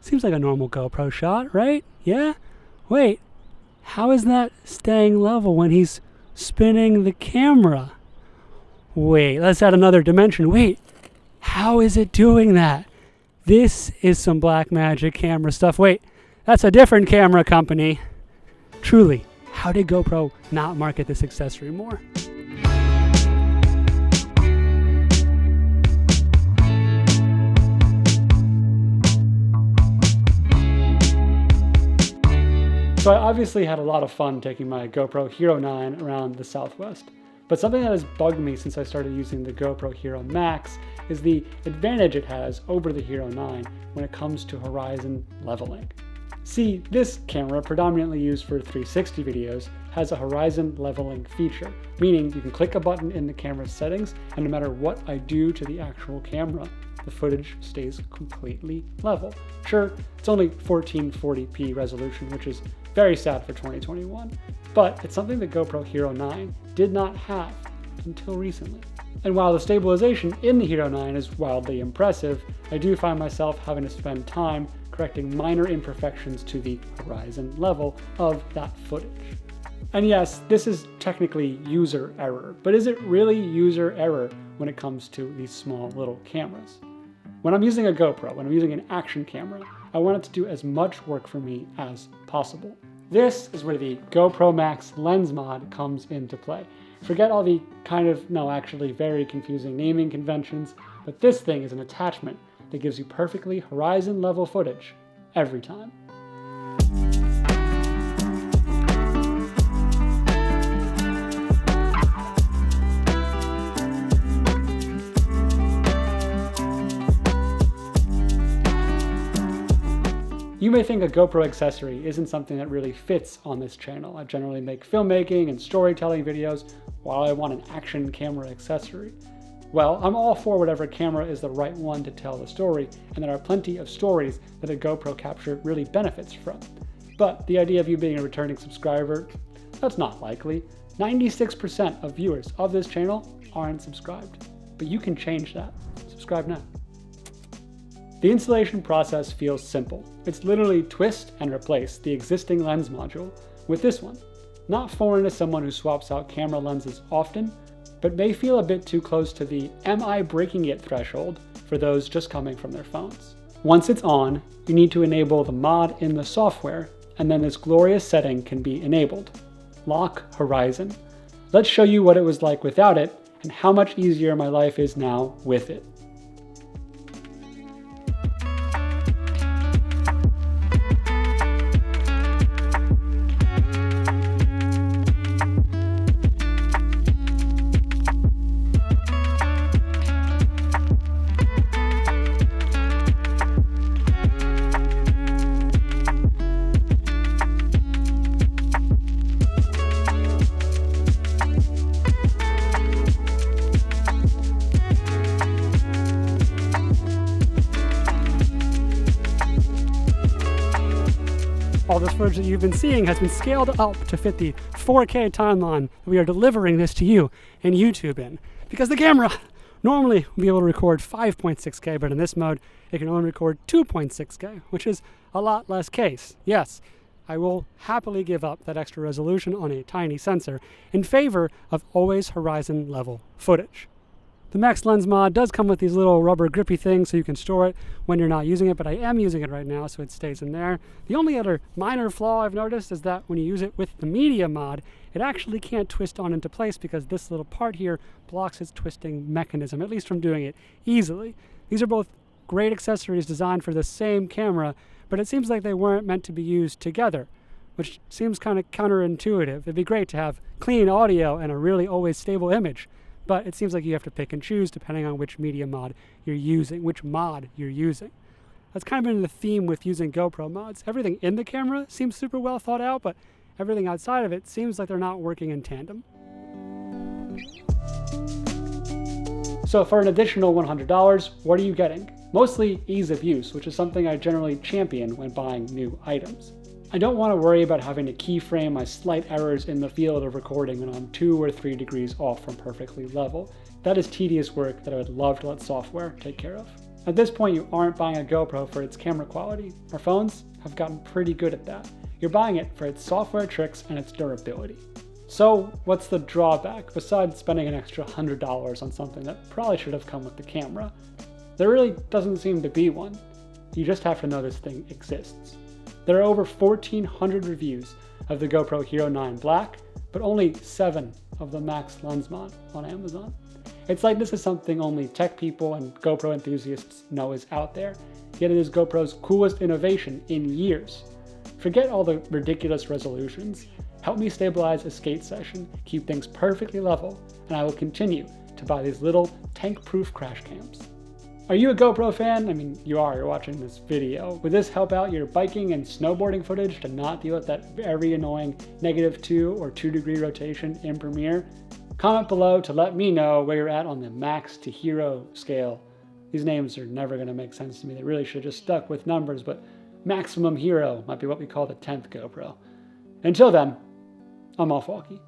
Seems like a normal GoPro shot, right? Yeah? Wait, how is that staying level when he's spinning the camera? Wait, let's add another dimension. Wait, how is it doing that? This is some black magic camera stuff. Wait, that's a different camera company. Truly, how did GoPro not market this accessory more? So I obviously had a lot of fun taking my GoPro Hero 9 around the Southwest. But something that has bugged me since I started using the GoPro Hero Max is the advantage it has over the Hero 9 when it comes to horizon leveling. See, this camera, predominantly used for 360 videos, has a horizon leveling feature, meaning you can click a button in the camera's settings, and no matter what I do to the actual camera, the footage stays completely level. Sure, it's only 1440p resolution, which is very sad for 2021, but it's something the GoPro Hero 9 did not have until recently. And while the stabilization in the Hero 9 is wildly impressive, I do find myself having to spend time correcting minor imperfections to the horizon level of that footage. And yes, this is technically user error, but is it really user error when it comes to these small little cameras? When I'm using a GoPro, when I'm using an action camera, I want it to do as much work for me as possible. This is where the GoPro Max Lens Mod comes into play. Forget all the actually very confusing naming conventions, but this thing is an attachment that gives you perfectly horizon level footage every time. You may think a GoPro accessory isn't something that really fits on this channel. I generally make filmmaking and storytelling videos while I want an action camera accessory. Well, I'm all for whatever camera is the right one to tell the story, and there are plenty of stories that a GoPro capture really benefits from. But the idea of you being a returning subscriber, that's not likely. 96% of viewers of this channel aren't subscribed, but you can change that. Subscribe now. The installation process feels simple. It's literally twist and replace the existing lens module with this one. Not foreign to someone who swaps out camera lenses often, but may feel a bit too close to the "am I breaking it" threshold for those just coming from their phones. Once it's on, you need to enable the mod in the software, and then this glorious setting can be enabled. Lock Horizon. Let's show you what it was like without it, and how much easier my life is now with it. All this footage that you've been seeing has been scaled up to fit the 4K timeline that we are delivering this to you in YouTube in. Because the camera normally will be able to record 5.6K, but in this mode, it can only record 2.6K, which is a lot less case. Yes, I will happily give up that extra resolution on a tiny sensor in favor of always horizon level footage. The Max Lens Mod does come with these little rubber grippy things so you can store it when you're not using it, but I am using it right now, so it stays in there. The only other minor flaw I've noticed is that when you use it with the Media Mod, it actually can't twist on into place because this little part here blocks its twisting mechanism, at least from doing it easily. These are both great accessories designed for the same camera, but it seems like they weren't meant to be used together, which seems kind of counterintuitive. It'd be great to have clean audio and a really always stable image, but it seems like you have to pick and choose depending on which media mod you're using, which mod you're using. That's kind of been the theme with using GoPro mods. Everything in the camera seems super well thought out, but everything outside of it seems like they're not working in tandem. So for an additional $100, what are you getting? Mostly ease of use, which is something I generally champion when buying new items. I don't want to worry about having to keyframe my slight errors in the field of recording when I'm 2 or 3 degrees off from perfectly level. That is tedious work that I would love to let software take care of. At this point, you aren't buying a GoPro for its camera quality. Our phones have gotten pretty good at that. You're buying it for its software tricks and its durability. So what's the drawback besides spending an extra $100 on something that probably should have come with the camera? There really doesn't seem to be one. You just have to know this thing exists. There are over 1,400 reviews of the GoPro Hero 9 Black, but only 7 of the Max Lens Mod on Amazon. It's like this is something only tech people and GoPro enthusiasts know is out there, yet it is GoPro's coolest innovation in years. Forget all the ridiculous resolutions. Help me stabilize a skate session, keep things perfectly level, and I will continue to buy these little tank-proof crash cams. Are you a GoPro fan? I mean, you're watching this video. Would this help out your biking and snowboarding footage to not deal with that very annoying -2 or 2-degree rotation in Premiere? Comment below to let me know where you're at on the Max to Hero scale. These names are never going to make sense to me. They really should have just stuck with numbers, but Maximum Hero might be what we call the 10th GoPro. Until then, I'm off walkie.